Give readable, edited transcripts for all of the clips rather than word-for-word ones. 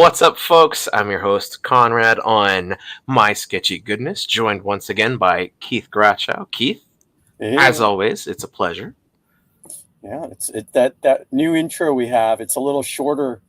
What's up, folks? I'm your host, Konrad, on My Sketchy Goodness, joined once again by Keith Grachow. Keith, as Yeah, always, it's a pleasure. it's that new intro we have. It's a little shorter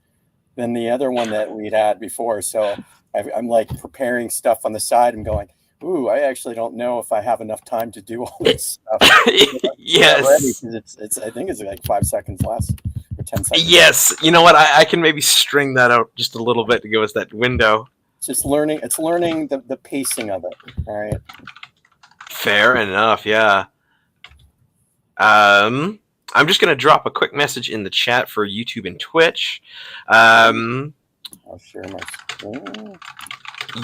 than the other one that we'd had before. So I'm like preparing stuff on the side and going, "Ooh, I actually don't know if I have enough time to do all this stuff." Not ready Yes. because it's I think it's like 5 seconds less or 10 seconds. Yes. You know what? I can maybe string that out just a little bit to give us that window. It's just learning. It's learning the pacing of it. All right. Fair enough, yeah. I'm just going to drop a quick message in the chat for YouTube and Twitch. I'll share my screen.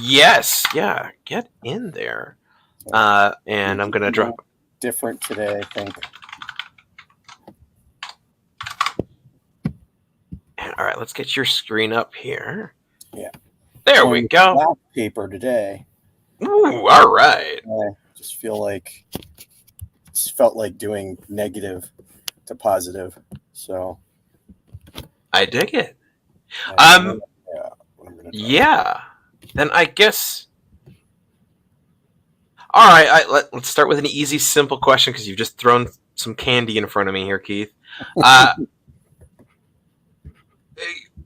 Yes. Yeah. Get in there. And I'm going to drop. Different today, I think. All right, let's get your screen up here. Yeah. There we go. Black paper today. Ooh, all right. I just felt like doing negative to positive. So I dig it. Yeah. Then I guess. All right. Let's start with an easy, simple question because you've just thrown some candy in front of me here, Keith.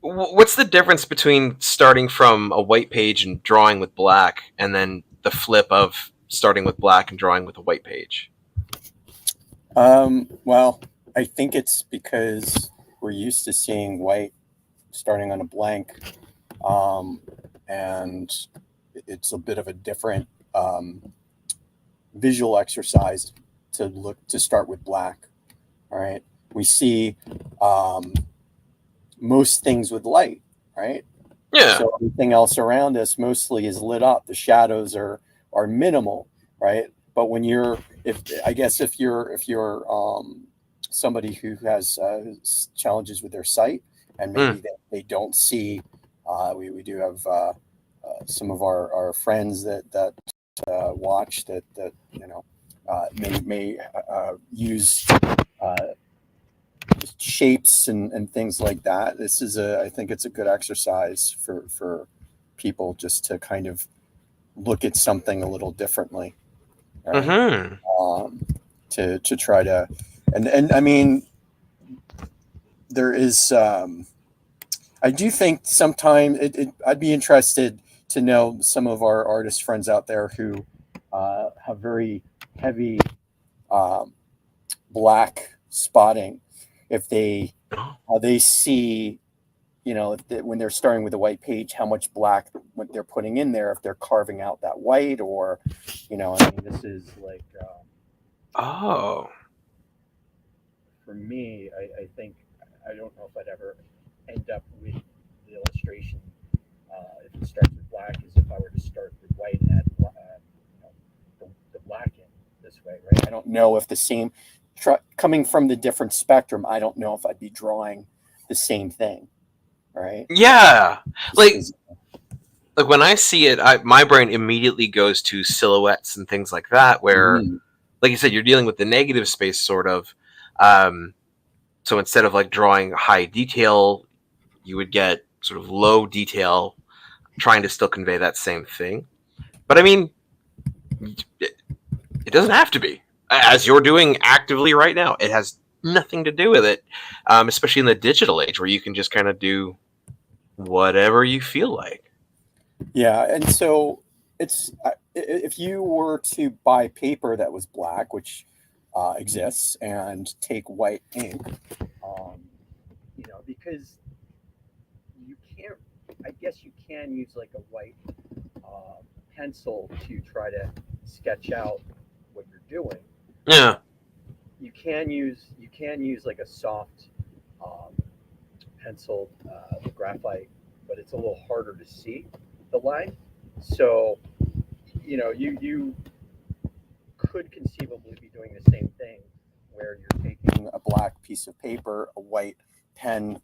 What's the difference between starting from a white page and drawing with black, and then the flip of starting with black and drawing with a white page? Well, I think it's because we're used to seeing white starting on a blank, and it's a bit of a different visual exercise to start with black. All right, we see most things with light, right? Yeah. So everything else around us mostly is lit up. The shadows are minimal, right? But when if you're somebody who has challenges with their sight and maybe they don't see, we do have some of our friends that watch that may use shapes and things like that. I think it's a good exercise for people just to kind of look at something a little differently. Right? Mm-hmm. To try to, and I mean, there is, I do think sometime I'd be interested to know some of our artist friends out there who have very heavy black spotting, if they see, when they're starting with a white page, how much black what they're putting in there, if they're carving out that white, or I mean, this is like for me, I think I don't know if I'd ever end up with the illustration if it starts with black as if I were to start with white and add the black in this way, right? I don't know if the same coming from the different spectrum, I don't know if I'd be drawing the same thing, right? Yeah, like when I see it, my brain immediately goes to silhouettes and things like that, where, like you said, you're dealing with the negative space, sort of. So instead of like drawing high detail, you would get sort of low detail, trying to still convey that same thing. But I mean, it doesn't have to be, as you're doing actively right now. It has nothing to do with it, especially in the digital age where you can just kind of do whatever you feel like. Yeah, and so it's if you were to buy paper that was black, which exists, and take white ink, because you can't. I guess you can use like a white pencil to try to sketch out what you're doing. Yeah. You can use like a soft penciled graphite, but it's a little harder to see the line. So you could conceivably be doing the same thing, where you're taking a black piece of paper, a white pen,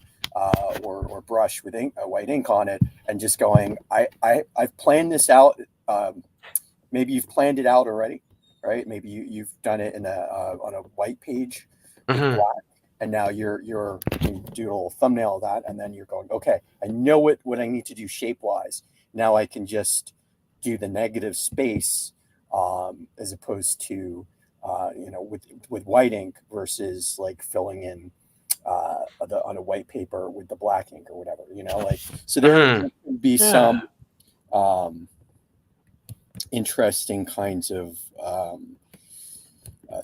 or brush with white ink on it, and just going, I've planned this out. Maybe you've planned it out already, right? Maybe you've done it in on a white page with black, and now you do a little thumbnail of that, and then you're going, okay, I know what I need to do shape wise. Now I can just do the negative space as opposed to with white ink versus like filling in on a white paper with the black ink or whatever, like, so there can be some interesting kinds of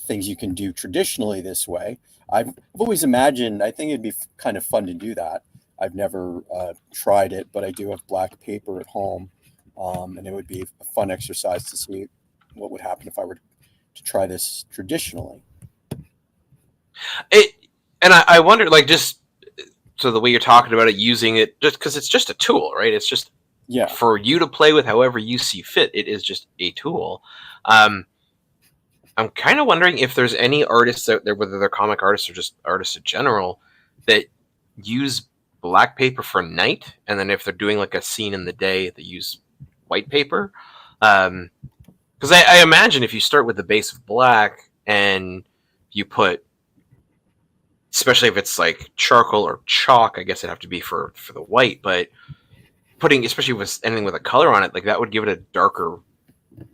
things you can do traditionally this way. I've always imagined, I think it'd be kind of fun to do that. I've never tried it, but I do have black paper at home, and it would be a fun exercise to see what would happen if I were to try this traditionally. And I wonder, like, just so the way you're talking about it, using it just because it's just a tool, right? It's just for you to play with however you see fit. It is just a tool. I'm kind of wondering if there's any artists out there, whether they're comic artists or just artists in general, that use black paper for night, and then if they're doing like a scene in the day, they use white paper. Because I imagine if you start with the base of black and you put, especially if it's like charcoal or chalk, I guess it'd have to be for the white, but putting, especially with anything with a color on it, like that would give it a darker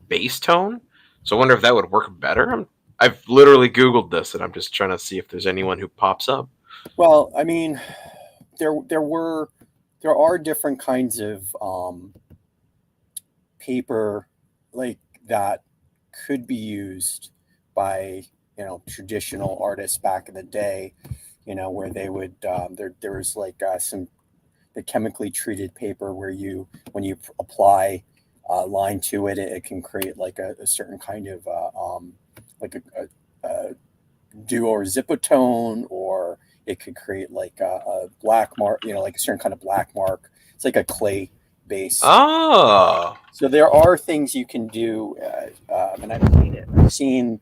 base tone. So I wonder if that would work better. I've literally Googled this, and I'm just trying to see if there's anyone who pops up. Well, I mean, there are different kinds of paper like that could be used by traditional artists back in the day, where they would there was like the chemically treated paper where when you apply line to it, it can create like a certain kind of like a duo or zipotone, or it could create like a black mark, like a certain kind of black mark. It's like a clay base. Oh, so there are things you can do, and I've seen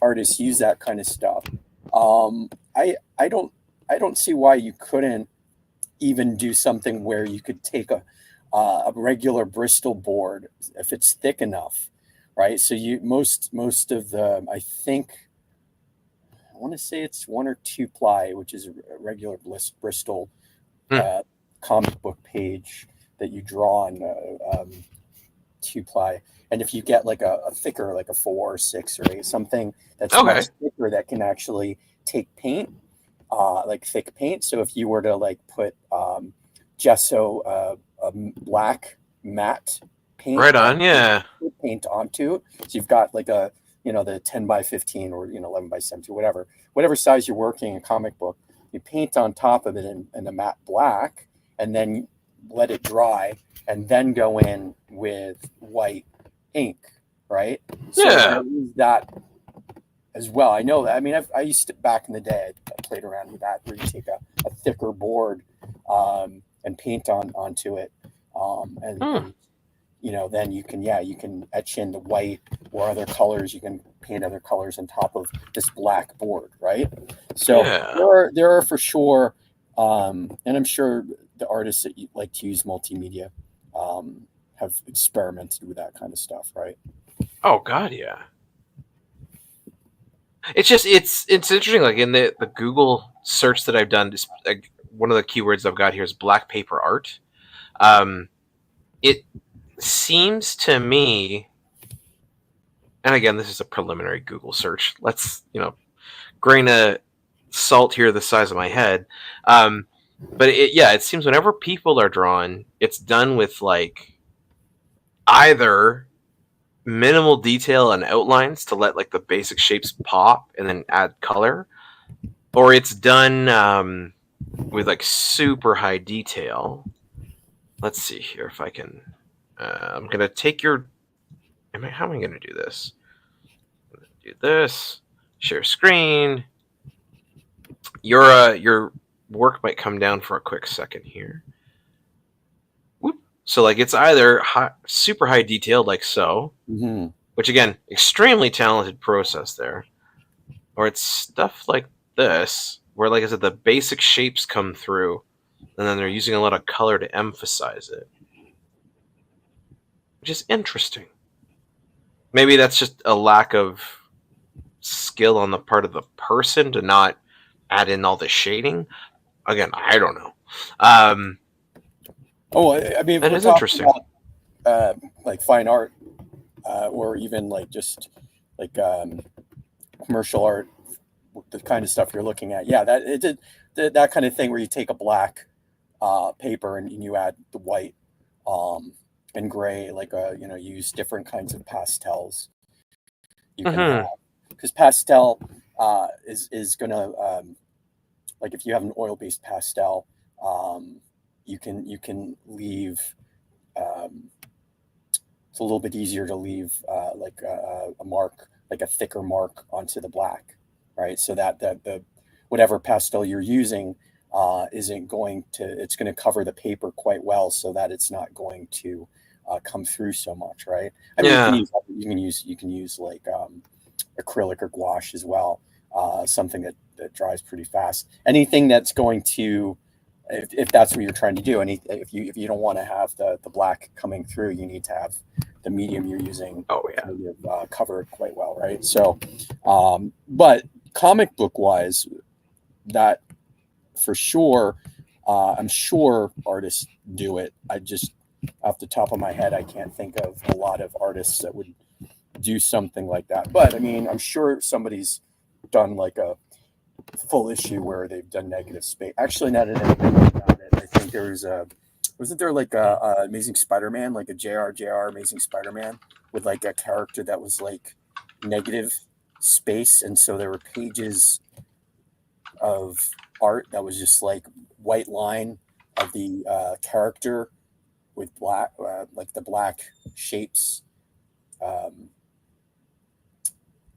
artists use that kind of stuff. I don't see why you couldn't even do something where you could take a regular Bristol board if it's thick enough, right? So most of the, I want to say it's 1 or 2 ply, which is a regular Bristol comic book page that you draw on 2 ply. And if you get like a thicker, like a 4 or 6 or 8, something that's much thicker that can actually take paint, like thick paint. So if you were to like put gesso, black matte paint, right on, paint onto it. So you've got like the 10 by 15 or 11 by 17, whatever size you're working, a comic book, you paint on top of it in a matte black, and then let it dry, and then go in with white ink, right? So there is that as well. I know that. I mean, I used to, back in the day, I played around with that, where you take a thicker board and paint onto it, and then you can etch in the white or other colors. You can paint other colors on top of this black board, right? So there are for sure, and I'm sure the artists that like to use multimedia have experimented with that kind of stuff, right? Oh God, yeah. It's just it's interesting. Like in the Google search that I've done, like, one of the keywords I've got here is black paper art. It seems to me, and again, this is a preliminary Google search. Let's grain of salt here the size of my head. But it seems whenever people are drawn, it's done with like either minimal detail and outlines to let like the basic shapes pop and then add color, or it's done with like super high detail. Let's see here if I can. I'm gonna take your. How am I gonna do this? I'm gonna do this. Share screen. Your work might come down for a quick second here. Whoop. So like it's either super high detailed like so, which again, extremely talented process there, or it's stuff like this, where like I said, the basic shapes come through, and then they're using a lot of color to emphasize it, which is interesting. Maybe that's just a lack of skill on the part of the person to not add in all the shading. Again, I don't know. I mean, if That we're is talking interesting. about like fine art, or even like just like commercial art, the kind of stuff you're looking at, yeah, that kind of thing where you take a black paper and you add the white and gray, like use different kinds of pastels you can have, because pastel is gonna like if you have an oil-based pastel, you can leave. It's a little bit easier to leave like a mark, like a thicker mark onto the black, right? So that the whatever pastel you're using isn't going to, it's going to cover the paper quite well, so that it's not going to come through so much, right? I mean, you can use like acrylic or gouache as well, something that dries pretty fast. Anything that's going to, if that's what you're trying to do, and if you don't want to have the black coming through, you need to have the medium you're using kind of cover it quite well, right? So, but comic book wise, that for sure, I'm sure artists do it. I just, off the top of my head, I can't think of a lot of artists that would do something like that. But I mean, I'm sure somebody's done like a full issue where they've done negative space. Actually, not in it. I think there was wasn't there like a Amazing Spider-Man, like a JR Amazing Spider-Man with like a character that was like negative space, and so there were pages of art that was just like white line of the character with black, like the black shapes.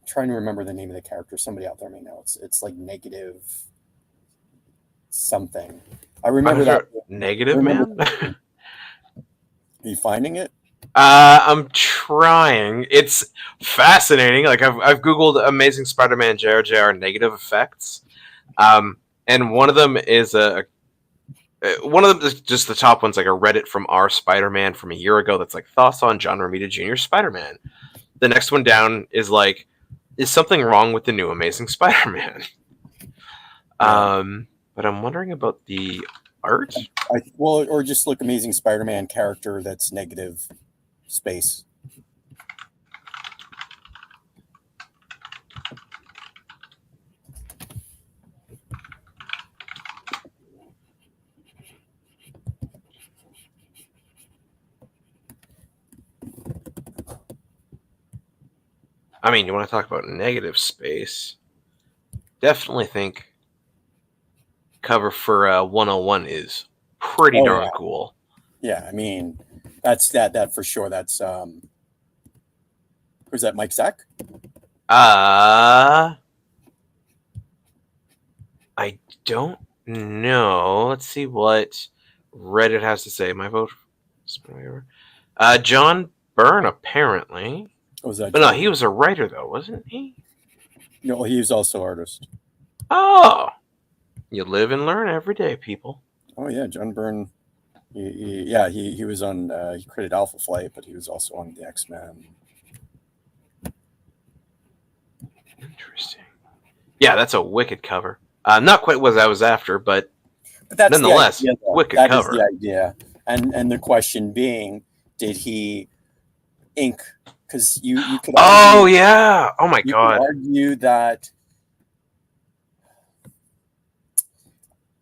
Trying to remember the name of the character. Somebody out there may know. It's like negative something. I remember that. Negative Man? Are you finding it? I'm trying. It's fascinating. Like I've Googled Amazing Spider-Man JR negative effects. And one of them is just the top one's like a Reddit from our Spider-Man from a year ago that's like thoughts on John Romita Jr. Spider-Man. The next one down is like, is something wrong with the new Amazing Spider-Man? But I'm wondering about the art. Or just look Amazing Spider-Man character that's negative space. I mean, you want to talk about negative space? Definitely think cover for 101 is pretty darn cool. Yeah, I mean, that's that for sure. That's who's that? Mike Zack? I don't know. Let's see what Reddit has to say. My vote. John Byrne, apparently. Was that? But no, he was a writer though, wasn't he? No, he was also artist. Oh, you live and learn every day, people. Oh yeah, John Byrne. He was on. He created Alpha Flight, but he was also on the X-Men. Interesting. Yeah, that's a wicked cover. Not quite what I was after, but that's nonetheless, the idea, wicked that cover. Is the idea, and the question being, did he ink? Because you could. Oh yeah! Oh my god! You could argue that.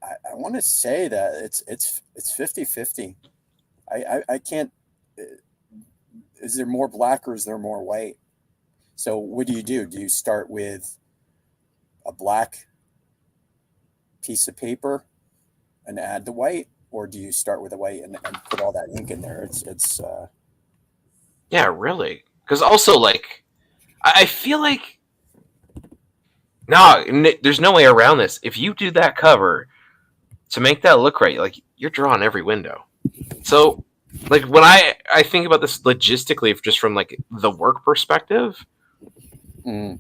I want to say that it's 50-50. I can't. Is there more black or is there more white? So what do? Do you start with a black piece of paper and add the white, or do you start with a white and put all that ink in there? It's. Yeah, really. Because also, like, I feel like there's no way around this. If you do that cover to make that look right, like you're drawing every window. So, like when I think about this logistically, just from like the work perspective, I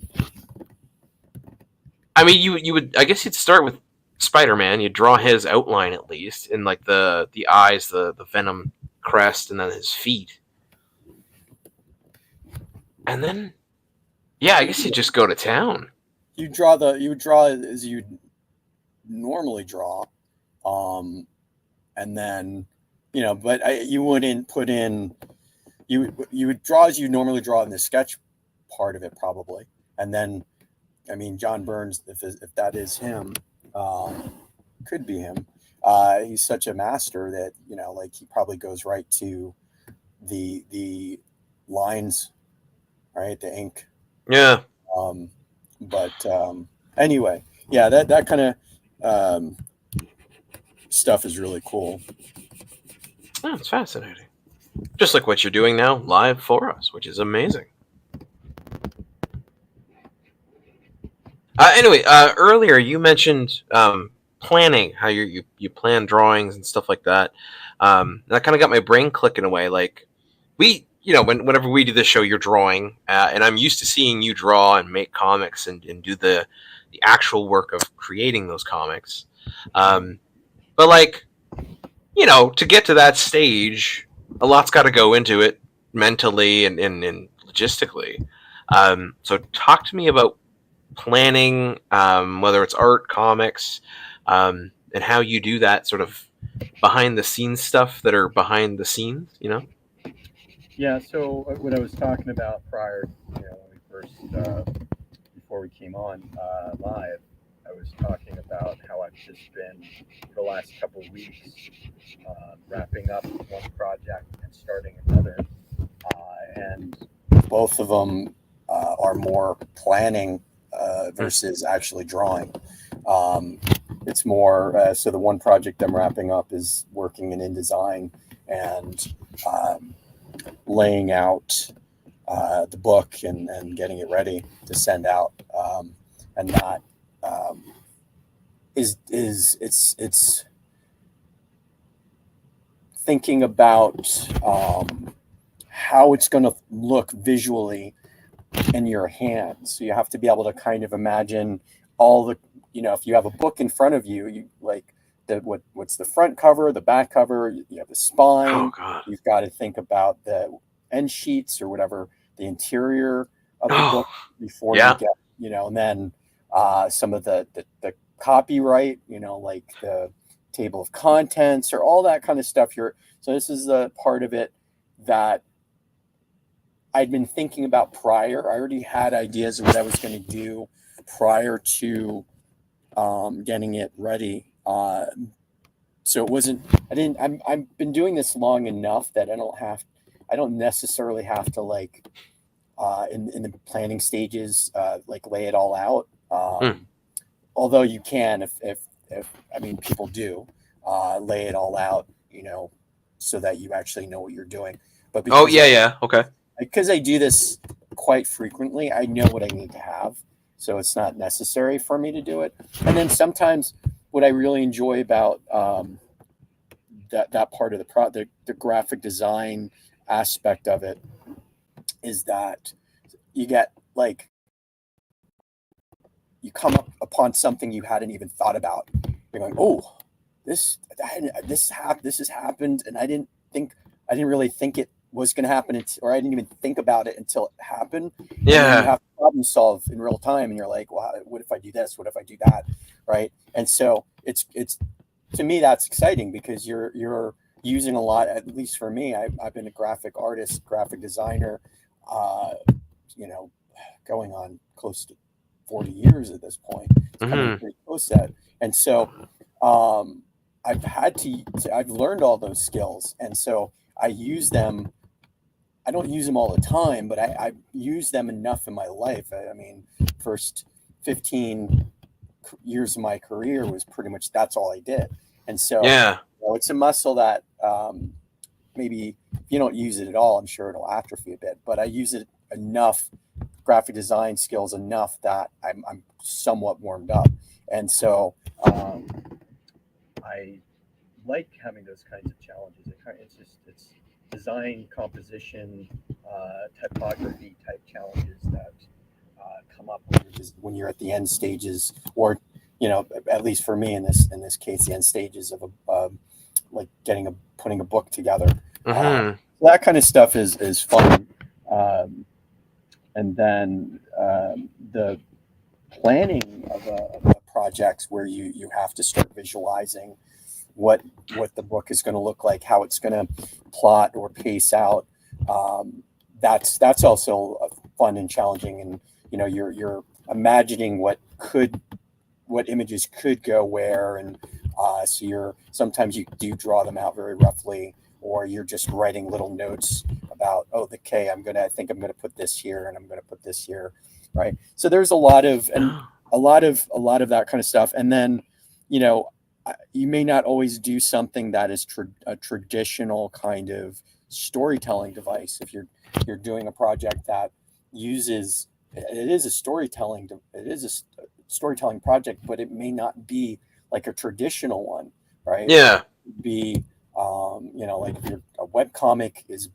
mean, you would, I guess you'd start with Spider-Man. You'd draw his outline at least, in like the eyes, the Venom crest, and then his feet. And then, yeah, I guess you just go to town. You draw as you normally draw. And then, but you wouldn't put in, you would draw as you normally draw in the sketch part of it probably. And then, I mean, John Burns, if that is him, could be him. He's such a master that, like he probably goes right to the lines, right? The ink. Yeah. But anyway, yeah, that kind of stuff is really cool. Oh, it's fascinating. Just like what you're doing now live for us, which is amazing. Anyway, earlier you mentioned planning, how you plan drawings and stuff like that. That kind of got my brain clicking away. Like whenever we do this show, you're drawing, and I'm used to seeing you draw and make comics and do the actual work of creating those comics. But like, to get to that stage, a lot's got to go into it mentally and logistically. So talk to me about planning, whether it's art, comics, and how you do that sort of behind the scenes stuff that are behind the scenes, Yeah, so what I was talking about prior, when we first, before we came on live, I was talking about how I've just been, for the last couple of weeks, wrapping up one project and starting another. And both of them are more planning versus actually drawing. It's more, so the one project I'm wrapping up is working in InDesign and laying out the book and getting it ready to send out. And that it's thinking about how it's going to look visually in your hands. So you have to be able to kind of imagine all the, if you have a book in front of you, you like what's the front cover, the back cover, you have the spine. Oh, God. You've got to think about the end sheets or whatever, the interior of the book before you get, and then some of the copyright, like the table of contents or all that kind of stuff. So this is the part of it that I'd been thinking about prior. I already had ideas of what I was going to do prior to getting it ready. So it wasn't, I've been doing this long enough that I don't necessarily have to like, in the planning stages, like lay it all out. Although you can, if people do, lay it all out, so that you actually know what you're doing. But okay. Because I do this quite frequently, I know what I need to have. So it's not necessary for me to do it. And then sometimes what I really enjoy about that part of the project, the graphic design aspect of it, is that you get like, you come up upon something you hadn't even thought about. You're going, oh, this has happened, and I didn't really think it was going to happen, or I didn't even think about it until it happened. Yeah. And you have to problem solve in real time, and you're like, well, what if I do this? What if I do that? Right. And so it's to me, that's exciting because you're using a lot, at least for me. I've been a graphic artist, graphic designer, going on close to 40 years at this point. It's coming pretty close to that. And so I've learned all those skills. And so I use them. I don't use them all the time, but I use them enough in my life. I mean, first 15 years of my career was pretty much, that's all I did. And so it's a muscle that maybe if you don't use it at all, I'm sure it'll atrophy a bit, but I use it enough, graphic design skills enough that I'm somewhat warmed up. And so I like having those kinds of challenges. It's design, composition, typography type challenges that come up when you're at the end stages, or at least for me in this case, the end stages of like putting a book together. That kind of stuff is fun. And then the planning of a projects where you have to start visualizing what the book is going to look like, how it's going to plot or pace out. That's also fun and challenging, and you're imagining what images could go where, and so sometimes you do draw them out very roughly, or you're just writing little notes about, I think I'm gonna put this here, and I'm gonna put this here, right? So there's a lot of that kind of stuff, and then you may not always do something that is a traditional kind of storytelling device. If you're doing a project that uses, it is a storytelling project, but it may not be like a traditional one, right? Yeah. Be like if a webcomic is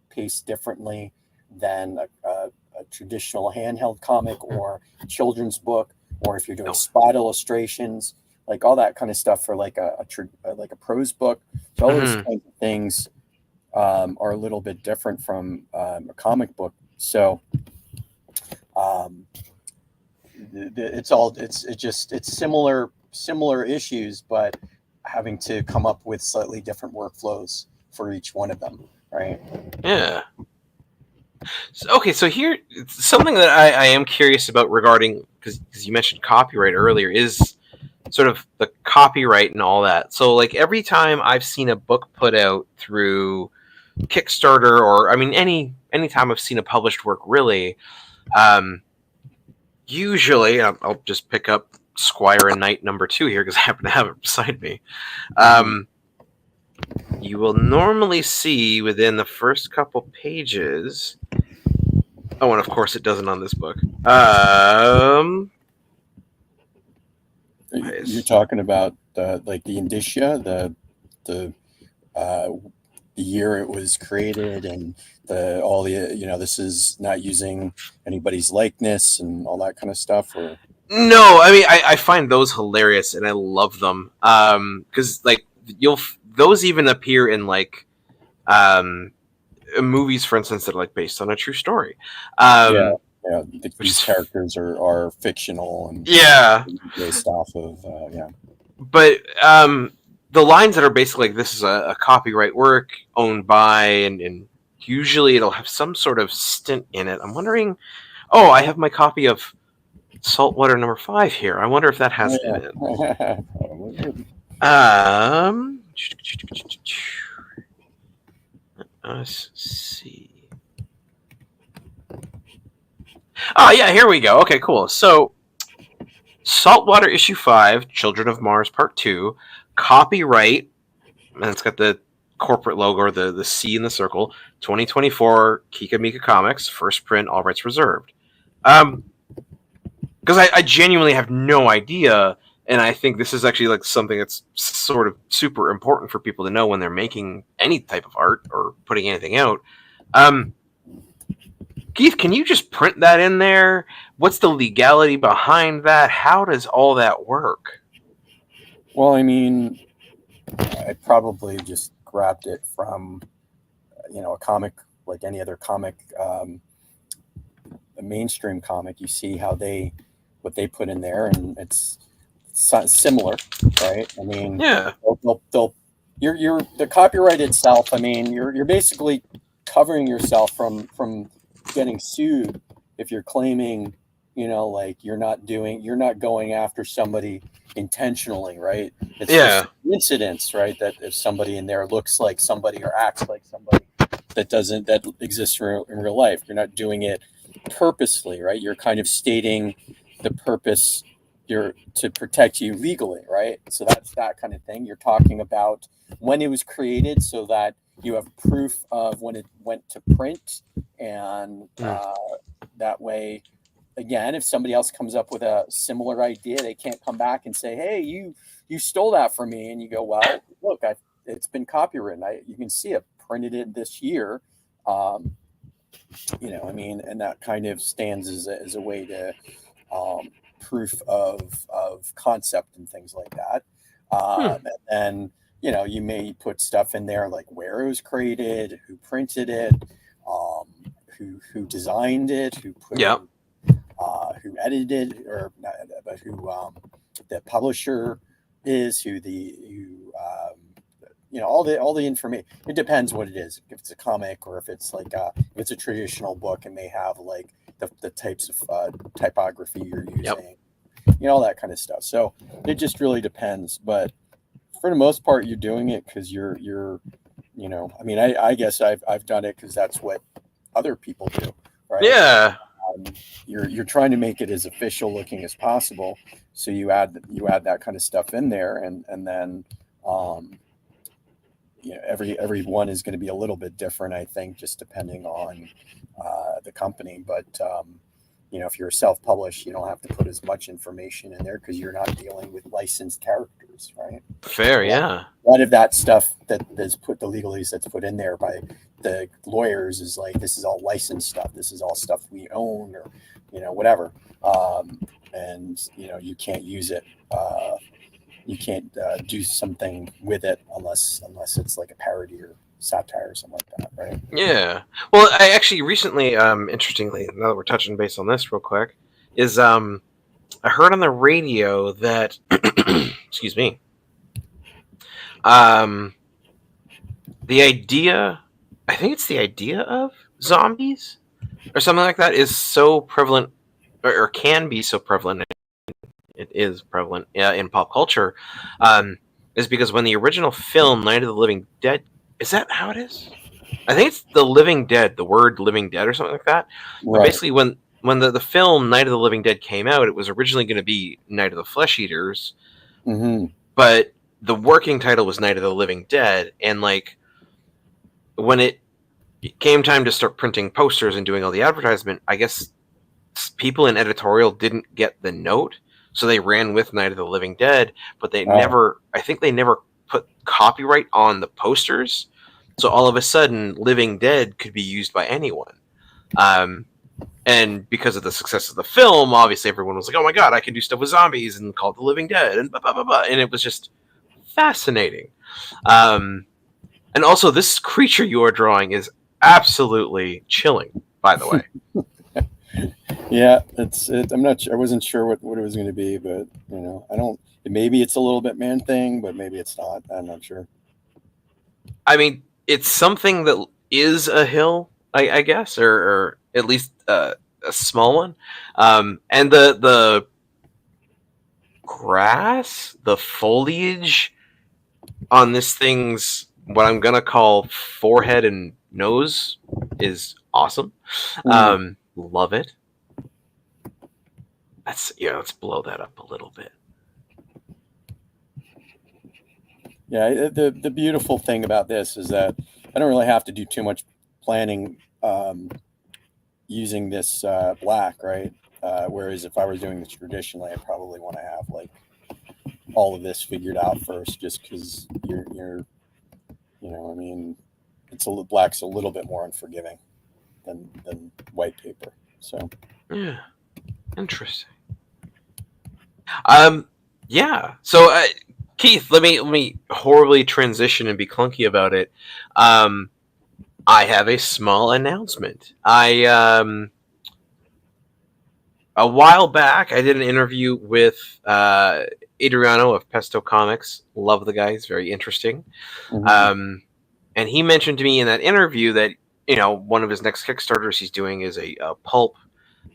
paced differently than a traditional handheld comic or children's book, or if you're doing spot illustrations, like all that kind of stuff for like a prose book. So all those kinds of things are a little bit different from a comic book. So it's similar issues, but having to come up with slightly different workflows for each one of them, right? Yeah. So here, something that I am curious about regarding, because you mentioned copyright earlier, is sort of the copyright and all that. So like every time I've seen a book put out through Kickstarter, or any time I've seen a published work, really, usually I'll just pick up Squire and Knight #2 here because I happen to have it beside me. You will normally see within the first couple pages. Oh, and of course it doesn't on this book. You're talking about the indicia, the year it was created, and this is not using anybody's likeness and all that kind of stuff, or no, I find those hilarious and I love them because like those even appear in like movies, for instance, that are like based on a true story. These characters are fictional and based off of But the lines that are basically like, this is a copyright work owned by, and usually it'll have some sort of stint in it. I'm wondering, I have my copy of Saltwater #5 here. I wonder if that has it in it. Let's see. Oh, yeah, here we go. Okay, cool. So, Saltwater #5, Children of Mars Part 2, copyright, and it's got the corporate logo, or the C in the circle, 2024, Kika Mika Comics, first print, all rights reserved. Because I genuinely have no idea, and I think this is actually like something that's sort of super important for people to know when they're making any type of art or putting anything out. Keith, can you just print that in there? What's the legality behind that? How does all that work? Well, I probably just grabbed it from, a comic, like any other comic, a mainstream comic. You see what they put in there, and it's similar, right? You're the copyright itself. You're basically covering yourself from getting sued if you're claiming, you're not going after somebody intentionally, right? It's just incidents, right? That if somebody in there looks like somebody or acts like somebody that exists in real life, you're not doing it purposely, right? You're kind of stating the purpose to protect you legally, right? So that's that kind of thing. You're talking about when it was created, so that you have proof of when it went to print, and that way, again, if somebody else comes up with a similar idea, they can't come back and say, "Hey, you stole that from me," and you go, "Well, look, it's been copywritten. You can see it printed it this year." And that kind of stands as a way to proof of concept and things like that. And you may put stuff in there like where it was created, who printed it, who designed it, who edited, or not, but who the publisher is, all the information. It depends what it is. If it's a comic, or if it's like if it's a traditional book, it may have like the types of typography you're using, all that kind of stuff. So it just really depends. But for the most part, you're doing it because you're I mean, I guess I've done it because that's what other people do, right? Yeah. You're trying to make it as official looking as possible, so you add that kind of stuff in there, and then every one is going to be a little bit different, I think, just depending on the company. But if you're self-published, you don't have to put as much information in there because you're not dealing with licensed characters, right? Fair, yeah. A lot of that stuff that is the legalese that's put in there by the lawyers is like, this is all licensed stuff. This is all stuff we own, or whatever. And you can't use it. You can't do something with it unless it's like a parody or satire or something like that, right? Yeah. Well, I actually recently, interestingly, now that we're touching base on this real quick, is I heard on the radio that excuse me, the idea, I think it's the idea of zombies or something like that, is so prevalent, or can be so prevalent. It is prevalent in pop culture, is because when the original film Night of the Living Dead, is that how it is? I think it's the Living Dead, the word Living Dead or something like that. Right. Basically, when the film Night of the Living Dead came out, it was originally going to be Night of the Flesh Eaters, but the working title was Night of the Living Dead, and like when it came time to start printing posters and doing all the advertisement, I guess people in editorial didn't get the note, so they ran with Night of the Living Dead, but they never put copyright on the posters. So all of a sudden, Living Dead could be used by anyone. And because of the success of the film, obviously everyone was like, oh my god, I can do stuff with zombies, and call it The Living Dead, and blah, blah, blah, blah. And it was just fascinating. And also, this creature you are drawing is absolutely chilling, by the way. Yeah, I'm not sure. I wasn't sure what it was going to be, but maybe it's a little bit Man Thing, but maybe it's not. I'm not sure. I mean, it's something that is a hill, I guess, or at least a small one. And the grass, the foliage on this thing's, what I'm gonna call forehead and nose, is awesome. Love it. Let's blow that up a little bit. Yeah, the beautiful thing about this is that I don't really have to do too much planning using this black, right? Whereas if I was doing this traditionally, I'd probably want to have like all of this figured out first, just because you're I mean, black's a little bit more unforgiving than white paper. So yeah, interesting. Yeah. So Keith, let me horribly transition and be clunky about it. I have a small announcement. A while back, I did an interview with Adriano of Pesto Comics. Love the guy; he's very interesting. And he mentioned to me in that interview that one of his next Kickstarters he's doing is a pulp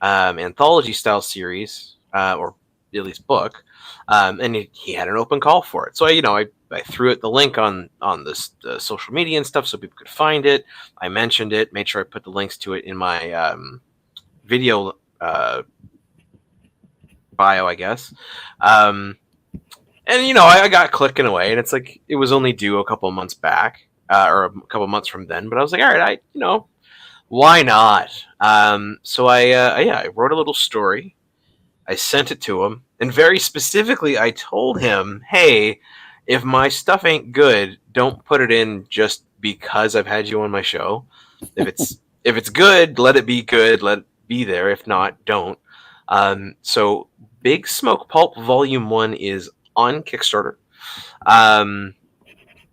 anthology style series, or at least book, and he had an open call for it. So I threw it the link on the social media and stuff so people could find it. I mentioned it, made sure I put the links to it in my video bio, I guess. And I got clicking away, and it's like it was only due a couple of months back, or a couple of months from then. But I was like, all right, why not? So I wrote a little story. I sent it to him, and very specifically, I told him, hey, if my stuff ain't good, don't put it in just because I've had you on my show. If it's good, let it be good. Let it be there. If not, don't. So Big Smoke Pulp Volume 1 is on Kickstarter.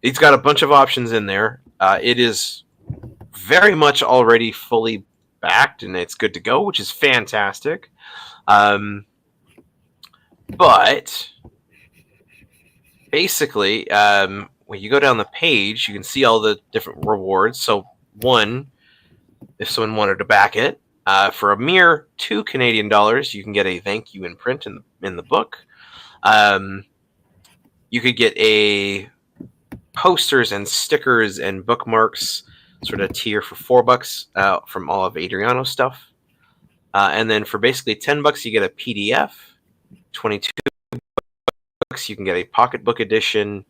It's got a bunch of options in there. It is very much already fully backed, and it's good to go, which is fantastic. But basically, when you go down the page, you can see all the different rewards. So one, if someone wanted to back it, for a mere $2 Canadian, you can get a thank you in print in the book. You could get a posters and stickers and bookmarks sort of tier for $4 from all of Adriano's stuff. And then for basically $10, you get a PDF. 22 bucks, you can get a pocketbook edition.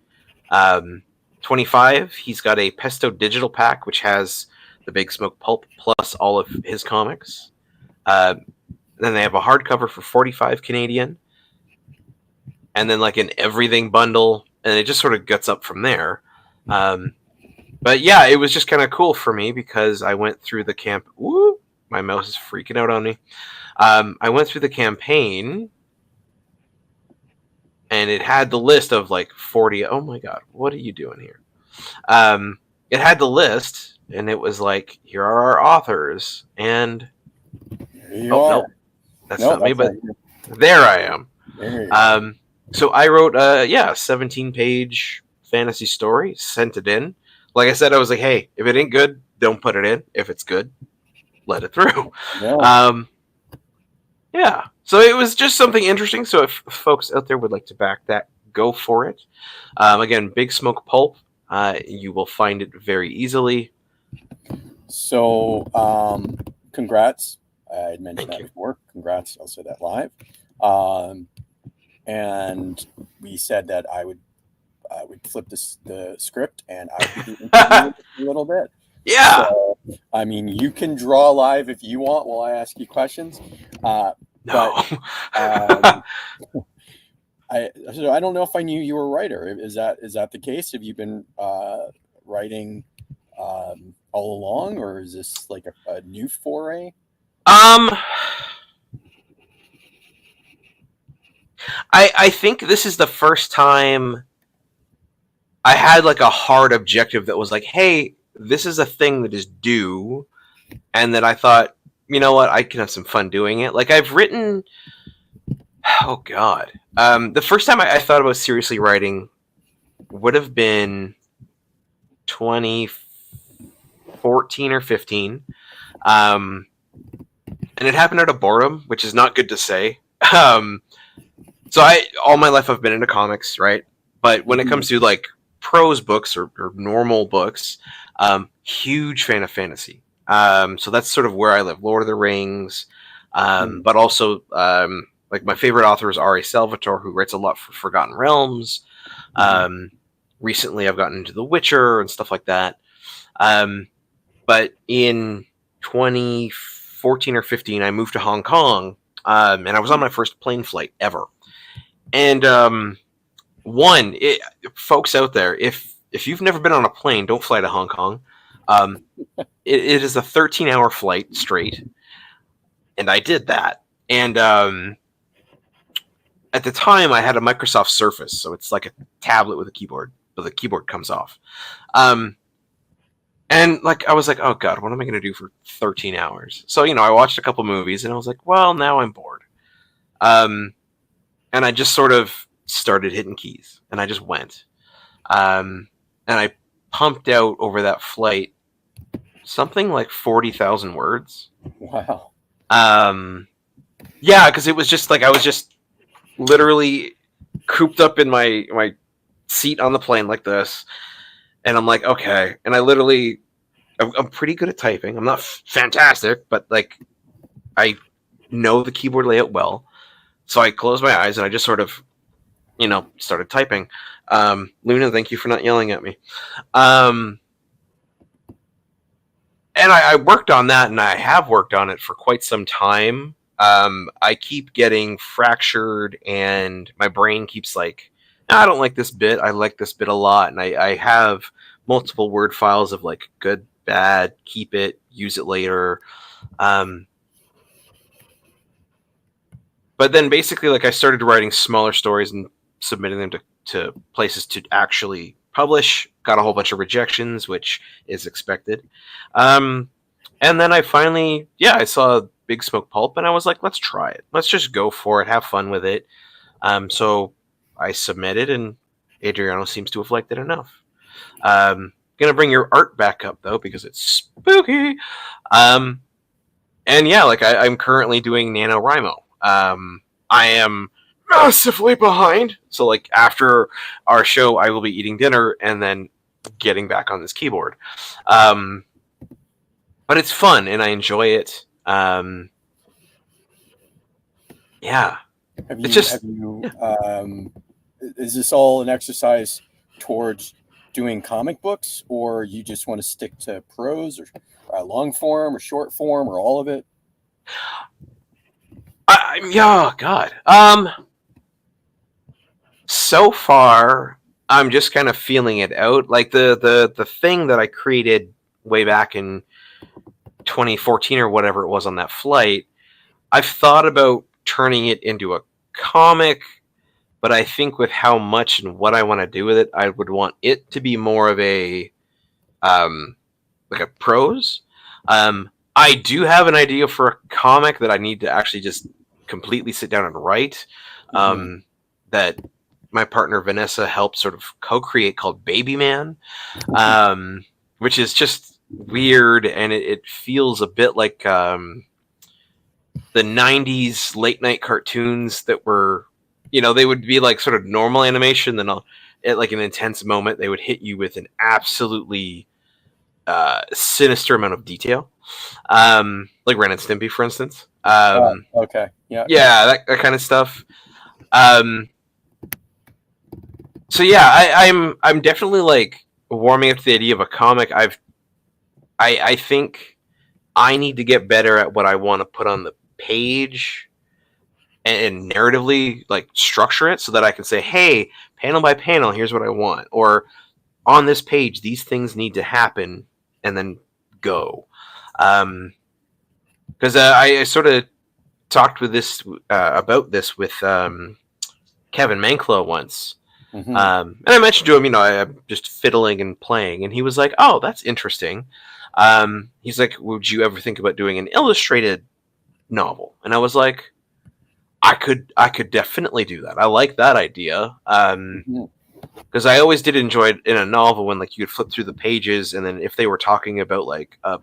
25, he's got a Pesto digital pack, which has the Big Smoke pulp plus all of his comics. Then they have a hardcover for 45 Canadian. And then like an everything bundle, and it just sort of guts up from there. But yeah, it was just kind of cool for me because I went through the camp. Woo, my mouse is freaking out on me. I went through the campaign, and it had the list of like 40. Oh my god, what are you doing here? It had the list, and it was like, here are our authors, and no, that's not me, but there I am. So I wrote a 17-page fantasy story, sent it in. Like I said, I was like, hey, if it ain't good, don't put it in. If it's good, let it through. Yeah. So it was just something interesting. So if folks out there would like to back that, go for it. Again, Big Smoke Pulp. You will find it very easily. So congrats. I had mentioned that before. Congrats. I'll say that live. And we said that I would flip the script and I would be interviewing a little bit. Yeah. So, I mean, you can draw live if you want while I ask you questions. No. But I don't know if I knew you were a writer. Is that the case? Have you been writing all along, or is this like a new foray? I think this is the first time I had like a hard objective that was like, hey, this is a thing that is due, and that I thought, you know what, I can have some fun doing it. Like I've written, oh god, the first time I thought about seriously writing would have been 2014 or 15, and it happened out of boredom, which is not good to say. So all my life I've been into comics, right? But when it comes to like prose books or normal books, huge fan of fantasy. So that's sort of where I live. Lord of the Rings, but also like my favorite author is R.A. Salvatore, who writes a lot for Forgotten Realms. Recently I've gotten into The Witcher and stuff like that. But in 2014 or 15, I moved to Hong Kong, and I was on my first plane flight ever. And folks out there, if you've never been on a plane, don't fly to Hong Kong. It is a 13-hour flight straight, and I did that. And at the time, I had a Microsoft Surface, so it's like a tablet with a keyboard, but the keyboard comes off. And like I was like, oh god, what am I going to do for 13 hours? So I watched a couple movies, and I was like, well, now I'm bored. And I just sort of started hitting keys, and I just went. And I pumped out over that flight something like 40,000 words. Wow. Yeah, because it was just like I was just literally cooped up in my seat on the plane like this, and I'm like, okay. And I'm pretty good at typing. I'm not fantastic, but like I know the keyboard layout well. So I closed my eyes and I just sort of, started typing. Luna, thank you for not yelling at me. And I worked on that, and I have worked on it for quite some time. I keep getting fractured, and my brain keeps like, I don't like this bit. I like this bit a lot. And I have multiple Word files of like good, bad, keep it, use it later. But then basically, like I started writing smaller stories and submitting them to places to actually publish. Got a whole bunch of rejections, which is expected. And then I finally, I saw Big Smoke Pulp, and I was like, let's try it. Let's just go for it. Have fun with it. So I submitted, and Adriano seems to have liked it enough. Gonna bring your art back up though because it's spooky. And yeah, like I'm currently doing NaNoWriMo. I am massively behind. So like after our show, I will be eating dinner and then getting back on this keyboard. But it's fun and I enjoy it. Yeah. Is this all an exercise towards doing comic books, or you just want to stick to prose or long form or short form or all of it? God. So far, I'm just kind of feeling it out. Like the thing that I created way back in 2014 or whatever it was on that flight, I've thought about turning it into a comic, but I think with how much and what I want to do with it, I would want it to be more of a like a prose. I do have an idea for a comic that I need to actually just completely sit down and write. That my partner Vanessa helped sort of co-create, called Baby Man, which is just weird, and it feels a bit like the 90s late night cartoons that were, they would be like sort of normal animation, then at like an intense moment they would hit you with an absolutely sinister amount of detail, like Ren and Stimpy, for instance. Okay, yeah, that kind of stuff. So yeah, I'm definitely like warming up to the idea of a comic. I think I need to get better at what I want to put on the page and narratively like structure it so that I can say, hey, panel by panel, here's what I want, or on this page these things need to happen, and then go. Because I sort of talked with this about this with Kevin Manklow once. And I mentioned to him, I'm just fiddling and playing, and he was like, oh, that's interesting. He's like, would you ever think about doing an illustrated novel? And I was like, I could definitely do that. I like that idea. Because I always did enjoy it in a novel when like you could flip through the pages, and then if they were talking about like a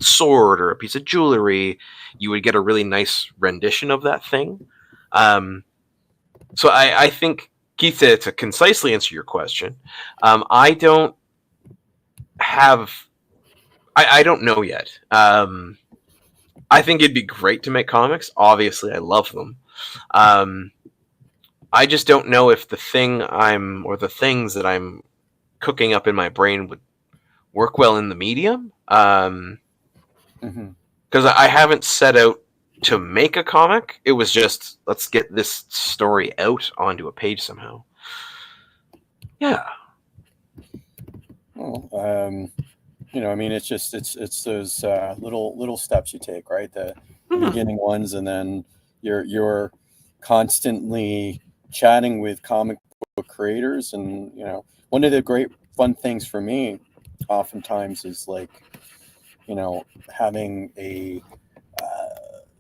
sword or a piece of jewelry, you would get a really nice rendition of that thing. So I think, Keith, to concisely answer your question, I don't know yet. I think it'd be great to make comics. Obviously, I love them. I just don't know if the things that I'm cooking up in my brain would work well in the medium. Because I haven't set out to make a comic. It was just, let's get this story out onto a page somehow. Yeah. Well, I mean, it's those little steps you take, right? The beginning ones, and then you're constantly chatting with comic book creators, and one of the great fun things for me oftentimes is like having a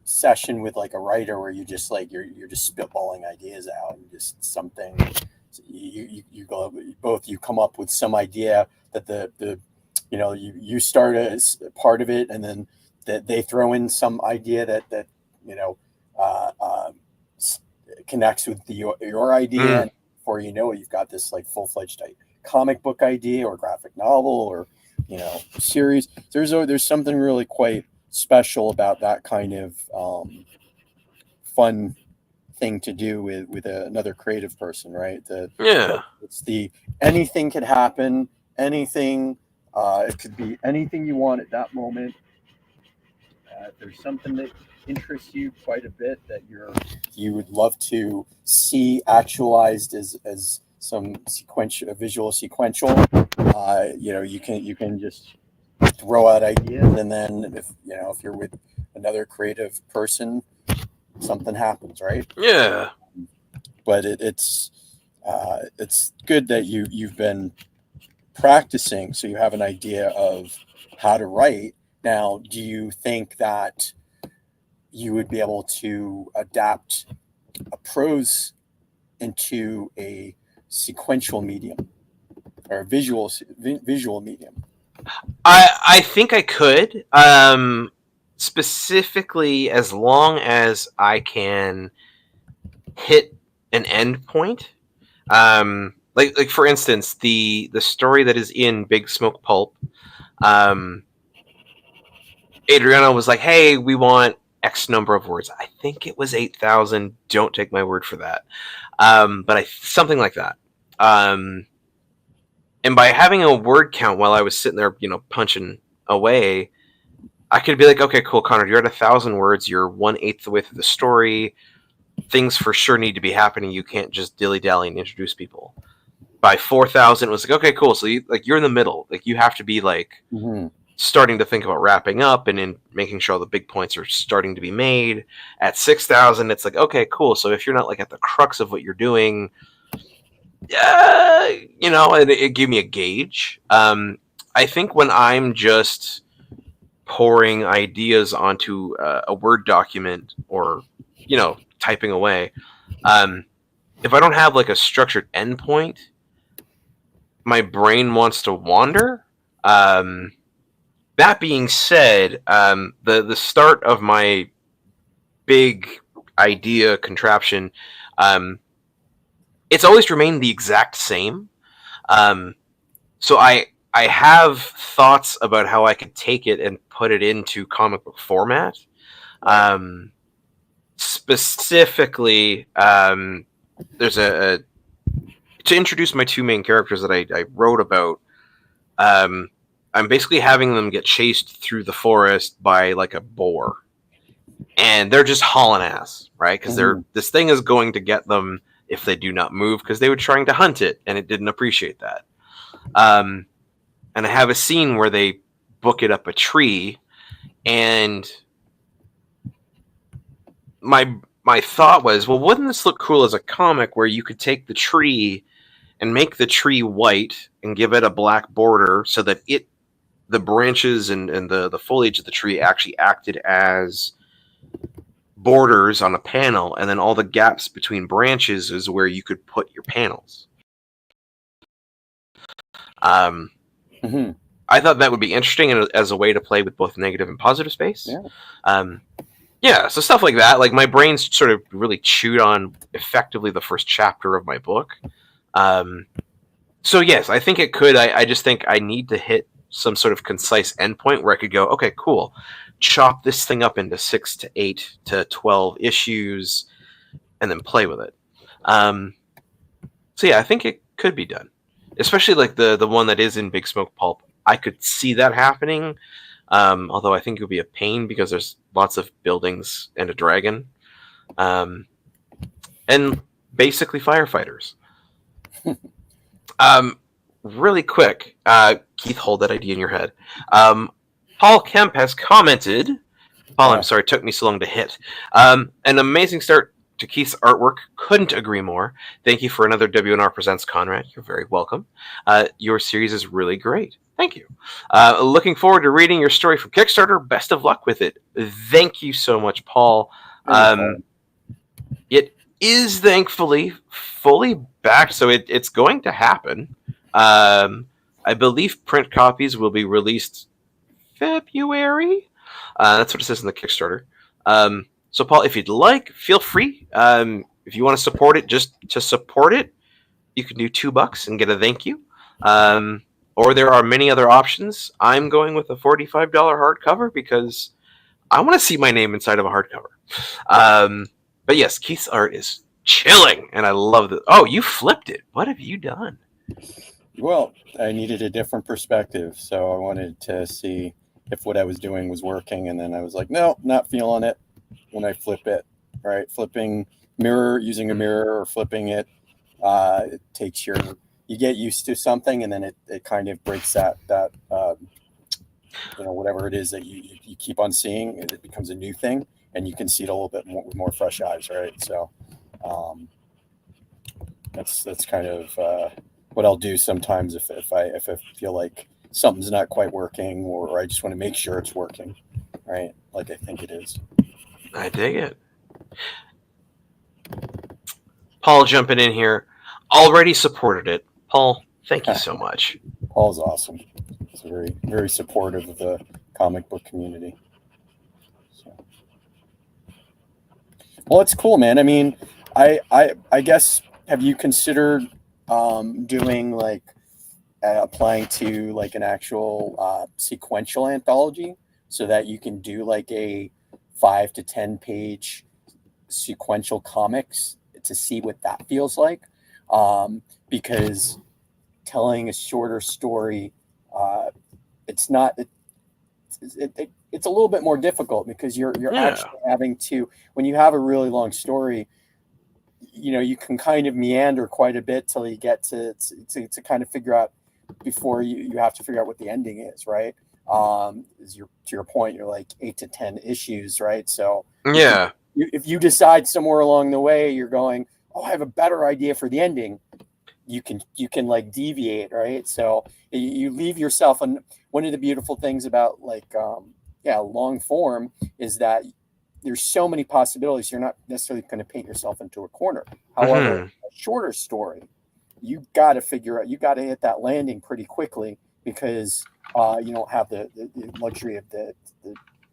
session with like a writer where you just like you're just spitballing ideas out, and just something you come up with some idea that you start as part of it, and then that they throw in some idea that connects with your idea, and before you know it, you've got this like full-fledged comic book idea or graphic novel or series. There's something really quite special about that kind of fun thing to do with another creative person, right? It's anything could happen, anything. It could be anything you want at that moment. If there's something that interests you quite a bit that you would love to see actualized as some visual sequential, you can just throw out ideas, and then if you're with another creative person, something happens, right? Yeah. But it's good that you've been practicing, so you have an idea of how to write. Now, do you think that you would be able to adapt a prose into a sequential medium or a visual medium? I think I could, specifically as long as I can hit an end point. Like for instance, the story that is in Big Smoke Pulp. Adriana was like, "Hey, we want X number of words." I think it was 8,000. Don't take my word for that, but something like that. And by having a word count while I was sitting there, punching away, I could be like, "Okay, cool, Konrad, you're at 1,000 words. You're 1/8 the way through the story. Things for sure need to be happening. You can't just dilly dally and introduce people." By 4,000, it was like, "Okay, cool. So you're in the middle. Like you have to be like." Mm-hmm. Starting to think about wrapping up and in making sure all the big points are starting to be made. At 6,000, it's like, okay, cool. So if you're not like at the crux of what you're doing, it gave me a gauge. I think when I'm just pouring ideas onto a Word document or, typing away, if I don't have like a structured endpoint, my brain wants to wander. That being said, the start of my big idea contraption, it's always remained the exact same. So I have thoughts about how I could take it and put it into comic book format. Specifically, there's to introduce my two main characters that I wrote about. I'm basically having them get chased through the forest by like a boar, and they're just hauling ass, right? Because this thing is going to get them if they do not move, because they were trying to hunt it and it didn't appreciate that. And I have a scene where they book it up a tree, and my thought was, well, wouldn't this look cool as a comic where you could take the tree and make the tree white and give it a black border so that the branches and the foliage of the tree actually acted as borders on a panel, and then all the gaps between branches is where you could put your panels. I thought that would be interesting as a way to play with both negative and positive space. So stuff like that. Like my brain's sort of really chewed on effectively the first chapter of my book. So yes, I think it could. I just think I need to hit some sort of concise endpoint where I could go, okay, cool, chop this thing up into 6 to 8 to 12 issues, and then play with it. So yeah, I think it could be done, especially like the one that is in Big Smoke Pulp. I could see that happening, although I think it would be a pain because there's lots of buildings and a dragon, and basically firefighters. Really quick, Keith, hold that idea in your head. Paul Kemp has commented. Paul, I'm sorry, it took me so long to hit. An amazing start to Keith's artwork. Couldn't agree more. Thank you for another WNR Presents, Konrad. You're very welcome. Your series is really great. Thank you. Looking forward to reading your story from Kickstarter. Best of luck with it. Thank you so much, Paul. It is thankfully fully backed, so it's going to happen. I believe print copies will be released February. That's what it says in the Kickstarter. So Paul, if you'd like, feel free. If you want to support it, just to support it, you can do $2 and get a thank you. Or there are many other options. I'm going with a $45 hardcover because I want to see my name inside of a hardcover. But yes, Keith's art is chilling, and I love it. Oh, you flipped it. What have you done? Well, I needed a different perspective, so I wanted to see if what I was doing was working, and then I was like, no, not feeling it when I flip it, right? Flipping using a mirror or flipping it, it takes you get used to something, and then it kind of breaks that whatever it is that you keep on seeing, it becomes a new thing, and you can see it a little bit more with more fresh eyes, right? So that's kind of what I'll do sometimes if I feel like something's not quite working, or I just want to make sure it's working, right? Like I think it is. I dig it. Paul jumping in here. Already supported it. Paul, thank you so much. Paul's awesome. He's very, very supportive of the comic book community. So. Well, it's cool, man. I mean, I guess, have you considered doing like applying to like an actual sequential anthology so that you can do like a 5 to 10 page sequential comics to see what that feels like? Because telling a shorter story, it's a little bit more difficult because you're actually having to, when you have a really long story, you know, you can kind of meander quite a bit till you get to kind of figure out before you have to figure out what the ending is, right? To your point, you're like 8 to 10 issues, right? So yeah, if you decide somewhere along the way you're going, oh, I have a better idea for the ending, you can like deviate, right? So you leave yourself. And one of the beautiful things about like long form is that there's so many possibilities. You're not necessarily going to paint yourself into a corner. However, a shorter story, you got to figure out, you got to hit that landing pretty quickly because you don't have the luxury of the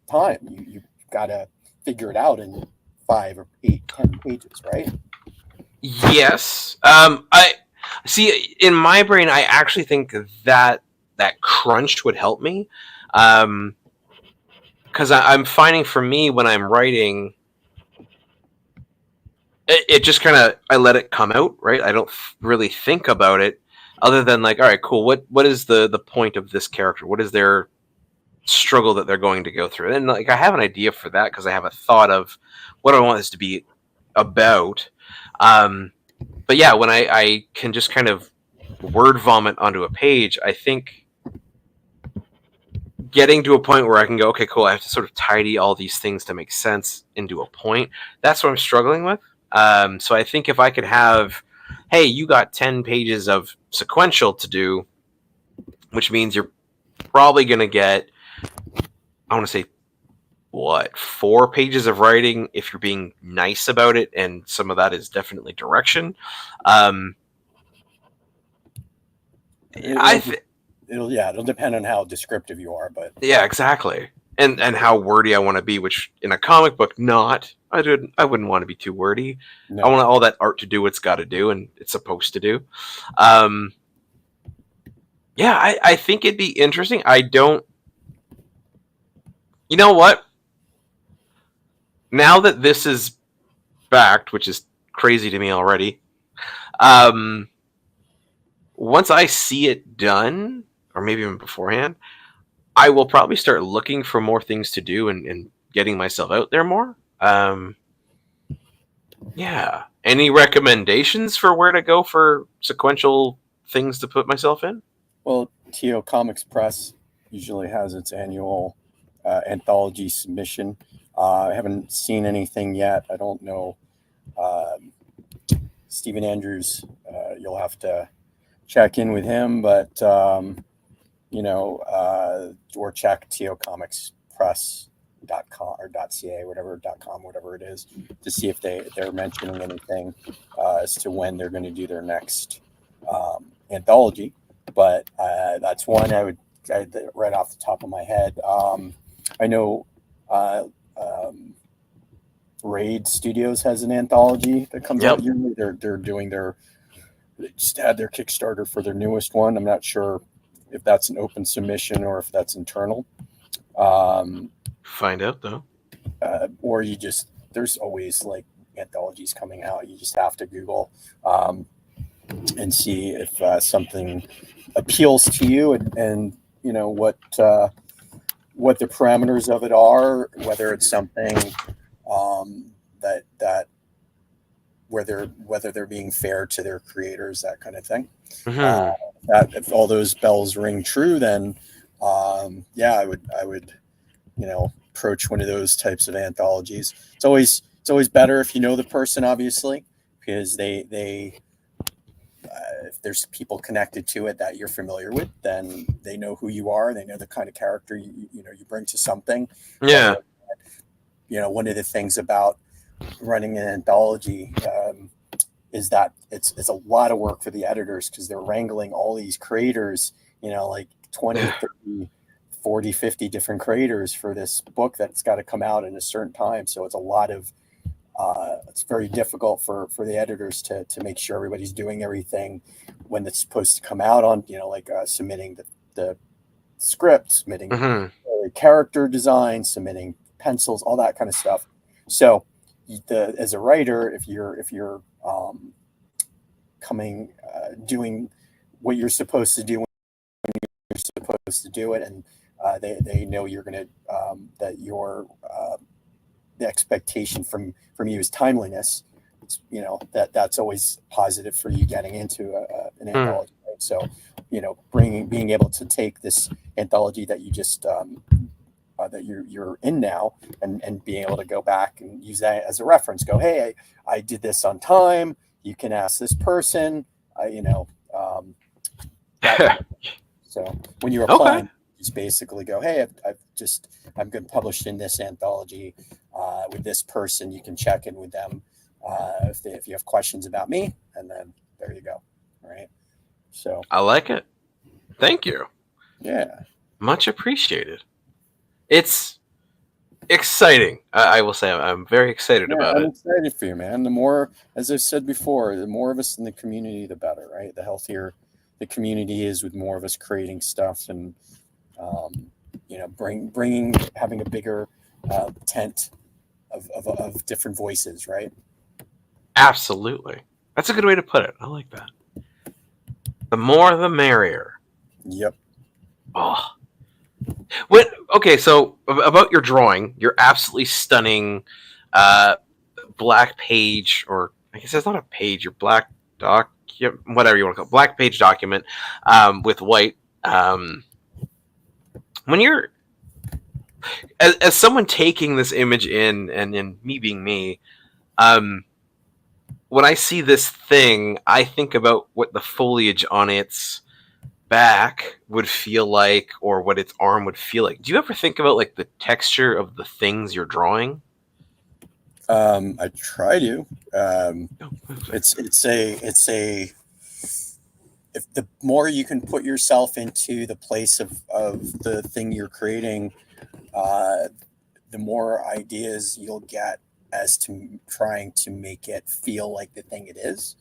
time. You got to figure it out in 5 or 8, 10 pages, right? Yes. I see. In my brain, I actually think that crunch would help me, because I'm finding for me when I'm writing, it just kind of, I let it come out, right? I don't really think about it, other than like, all right, cool. What is the point of this character? What is their struggle that they're going to go through? And like, I have an idea for that because I have a thought of what I want this to be about. But yeah, when I can just kind of word vomit onto a page, I think getting to a point where I can go, okay, cool, I have to sort of tidy all these things to make sense into a point. That's what I'm struggling with. So I think if I could have, hey, you got 10 pages of sequential to do, which means you're probably going to get, I want to say, 4 pages of writing if you're being nice about it, and some of that is definitely direction. It'll depend on how descriptive you are, but yeah, exactly, and how wordy I want to be. Which in a comic book, I wouldn't want to be too wordy. No. I want all that art to do what's got to do, and it's supposed to do. Yeah, I think it'd be interesting. I don't. You know what? Now that this is backed, which is crazy to me already, once I see it done, or maybe even beforehand, I will probably start looking for more things to do and getting myself out there more. Yeah. Any recommendations for where to go for sequential things to put myself in? Well, TO Comics Press usually has its annual anthology submission. I haven't seen anything yet. I don't know. Stephen Andrews, you'll have to check in with him, but or check tocomicspress.com or .ca, whatever it is, to see if they're mentioning anything as to when they're going to do their next anthology. But that's one I right off the top of my head. I know Raid Studios has an anthology that comes out yearly. They're doing they just had their Kickstarter for their newest one. I'm not sure if that's an open submission or if that's internal. Find out though. Or there's always like anthologies coming out. You just have to Google and see if something appeals to you and you know what the parameters of it are, whether it's something that whether they're being fair to their creators, that kind of thing. That if all those bells ring true, then I would approach one of those types of anthologies. It's always better if you know the person, obviously, because they if there's people connected to it that you're familiar with, then they know who you are. They know the kind of character you bring to something. Yeah. One of the things about running an anthology, is that it's a lot of work for the editors because they're wrangling all these creators, like 20, 30, 40, 50 different creators for this book that's got to come out in a certain time. So it's a lot of, it's very difficult for the editors to make sure everybody's doing everything when it's supposed to come out on, submitting the script, submitting character design, submitting pencils, all that kind of stuff. So as a writer, if you're doing what you're supposed to do when you're supposed to do it, and they know you're going to that your the expectation from you is timeliness. That's always positive for you getting into an anthology. Right? So being able to take this anthology that you just that you're in now, and being able to go back and use that as a reference. Go, hey, I did this on time. You can ask this person. So when you're applying, just basically go, hey, I'm going to publish in this anthology with this person. You can check in with them if you have questions about me, and then there you go. All right. So I like it. Thank you. Yeah. Much appreciated. It's exciting. I will say I'm very excited about it. I'm excited for you, man. The more, as I've said before, the more of us in the community, the better, right? The healthier the community is with more of us creating stuff and, having a bigger tent of different voices, right? Absolutely. That's a good way to put it. I like that. The more, the merrier. Yep. Oh. Okay, so about your drawing, your absolutely stunning black page, or I guess it's not a page, your black doc, whatever you want to call it, black page document with white. When you're, as someone taking this image in, and me being me, when I see this thing, I think about what the foliage on its back would feel like, or what its arm would feel like. Do you ever think about like the texture of the things you're drawing? I try to. If the more you can put yourself into the place of the thing you're creating, the more ideas you'll get as to trying to make it feel like the thing it is.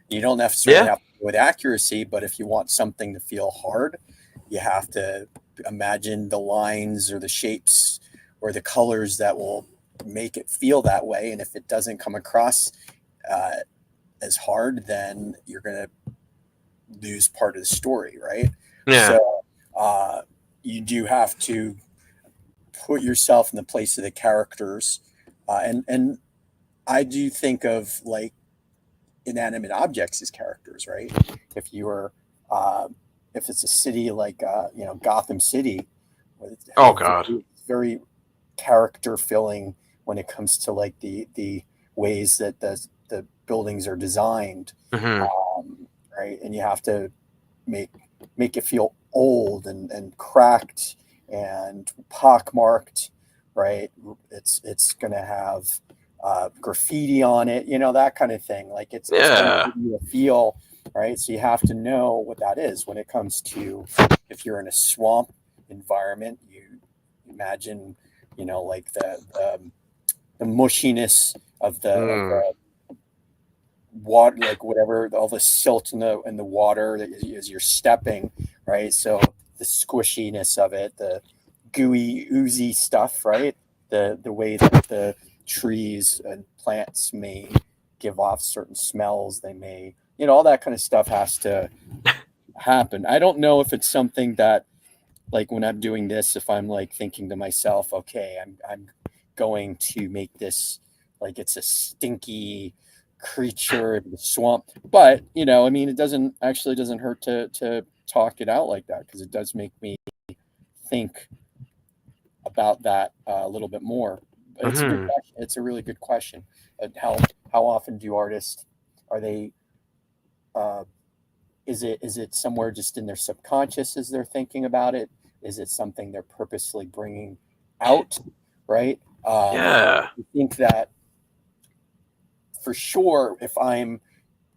You don't necessarily have to do with accuracy, but if you want something to feel hard, you have to imagine the lines or the shapes or the colors that will make it feel that way. And if it doesn't come across as hard, then you're going to lose part of the story, right? Yeah. So you do have to put yourself in the place of the characters. And I do think of like inanimate objects as characters, right? If it's a city like Gotham City, God, it's very character filling when it comes to like the ways that the buildings are designed, right? And you have to make it feel old and cracked and pockmarked, right? It's gonna have graffiti on it, that kind of thing. Like it's gonna give you a feel, right? So you have to know what that is when it comes to, if you're in a swamp environment, you imagine, like the mushiness of the water, like whatever, all the silt in the water as you're stepping, right? So the squishiness of it, the gooey, oozy stuff, right? The way that the trees and plants may give off certain smells, they may, all that kind of stuff has to happen. I don't know if it's something that, like when I'm doing this, if I'm like thinking to myself, okay, I'm going to make this like it's a stinky creature in the swamp, but it doesn't hurt to talk it out like that, because it does make me think about that a little bit more. But it's a good question. It's a really good question. How often do artists, are they is it somewhere just in their subconscious as they're thinking about it? Is it something they're purposely bringing out, right? I think that for sure, if I'm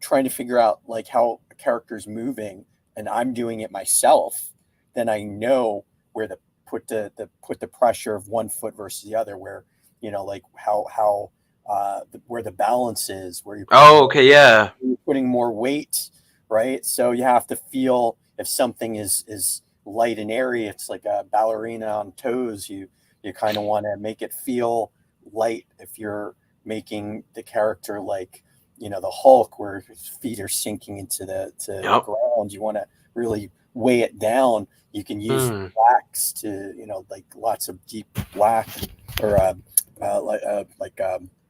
trying to figure out like how a character's moving and I'm doing it myself, then I know where to put the pressure of one foot versus the other, where, like how where the balance is, where Yeah. you're putting more weight, right? So you have to feel if something is light and airy. It's like a ballerina on toes. You kind of want to make it feel light. If you're making the character like, the Hulk, where his feet are sinking into the ground, you want to really weigh it down. You can use blacks to, like lots of deep black or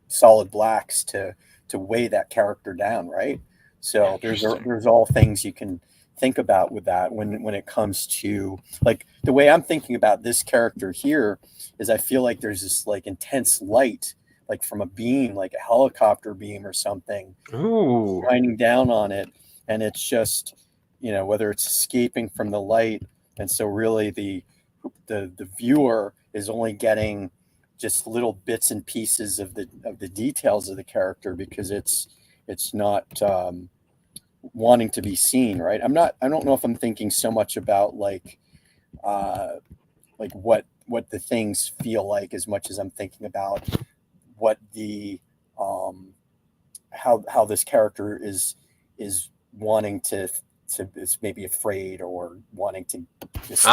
solid blacks to weigh that character down, right? So there's all things you can think about with that when it comes to, like, the way I'm thinking about this character here is I feel like there's this like intense light, like from a beam, like a helicopter beam or something, shining down on it, and it's just, whether it's escaping from the light, and so really the viewer is only getting just little bits and pieces of the details of the character, because it's not wanting to be seen, right? I don't know if I'm thinking so much about like what the things feel like, as much as I'm thinking about what the how this character is wanting to is maybe afraid or wanting to just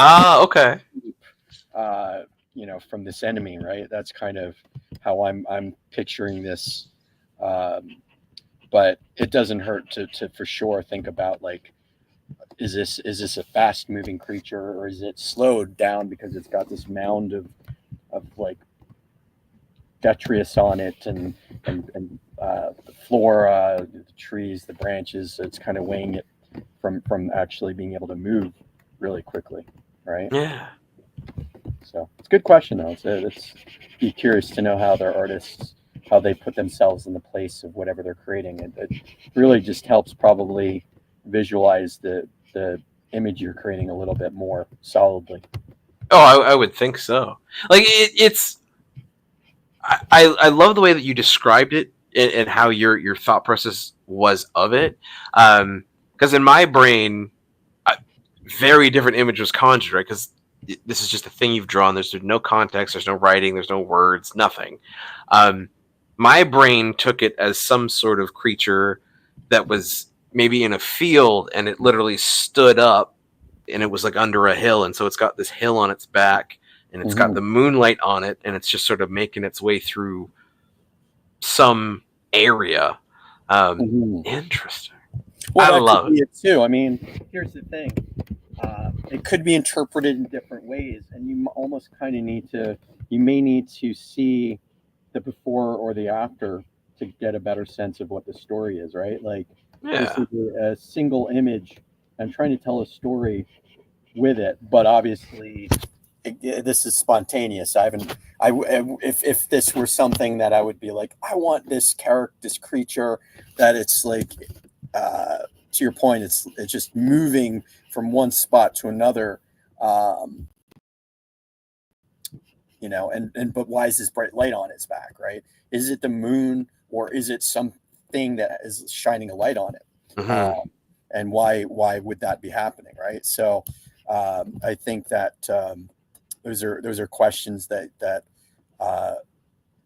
from this enemy, right? That's kind of how I'm picturing this. But it doesn't hurt to for sure think about, like, is this a fast moving creature, or is it slowed down because it's got this mound of like detritus on it, and the flora, the trees, the branches. So it's kind of weighing it from actually being able to move really quickly, right? Yeah. So it's a good question, though. It's be curious to know how their artists, how they put themselves in the place of whatever they're creating. It really just helps probably visualize the image you're creating a little bit more solidly. Oh, I would think so. Like it's. I love the way that you described it and how your thought process was of it, because in my brain, a very different image was conjured, right? Because this is just a thing you've drawn. There's no context. There's no writing. There's no words. Nothing. My brain took it as some sort of creature that was maybe in a field, and it literally stood up, and it was like under a hill, and so it's got this hill on its back, and it's got the moonlight on it, and it's just sort of making its way through some area. Interesting. Well, I love it too. I mean, here's the thing. It could be interpreted in different ways, and you almost kind of may need to see the before or the after to get a better sense of what the story is, right? Like, this is a single image. I'm trying to tell a story with it, but obviously this is spontaneous. If this were something that I would be like, I want this creature that it's like, to your point, it's just moving from one spot to another, but why is this bright light on its back, right? Is it the moon, or is it something that is shining a light on it? And why would that be happening, right? So I think that those are questions that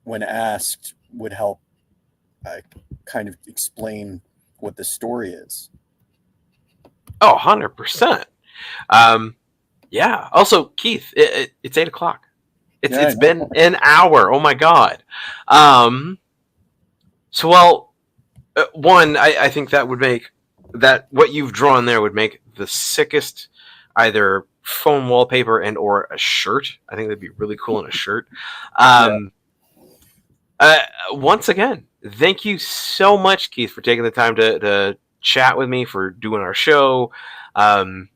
when asked would help kind of explain what the story is. Oh, 100%. Yeah. Also, Keith, it's 8:00. It's been an hour. Oh my God. So, well, one, I think that would make that what you've drawn there would make the sickest either phone wallpaper and or a shirt. I think that'd be really cool in a shirt. Once again, thank you so much, Keith, for taking the time to chat with me, for doing our show. Thank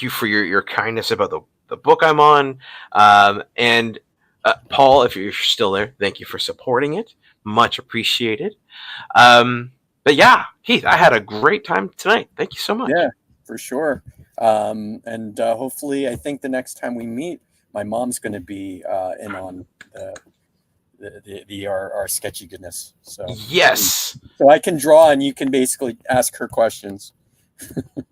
you for your kindness about the book I'm on. And Paul, if you're still there, thank you for supporting it. Much appreciated. But yeah, Keith, I had a great time tonight. Thank you so much. Yeah, for sure. And hopefully, I think the next time we meet, my mom's going to be in on our Sketchy Goodness. So Yes. so I can draw, and you can basically ask her questions.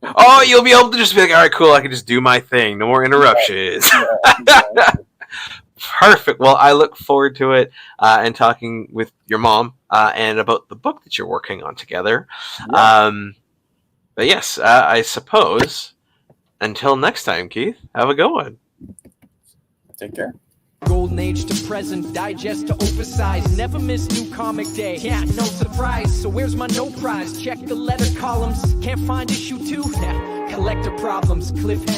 Oh, you'll be able to just be like, all right, cool. I can just do my thing. No more interruptions. Exactly. Perfect. Well, I look forward to it and talking with your mom and about the book that you're working on together. Yeah. But yes, I suppose until next time, Keith, have a good one. Take care. Golden age to present, digest to oversize. Never miss new comic day. Yeah, no surprise. So where's my no prize? Check the letter columns. Can't find issue 2. Collector problems, cliffhanger.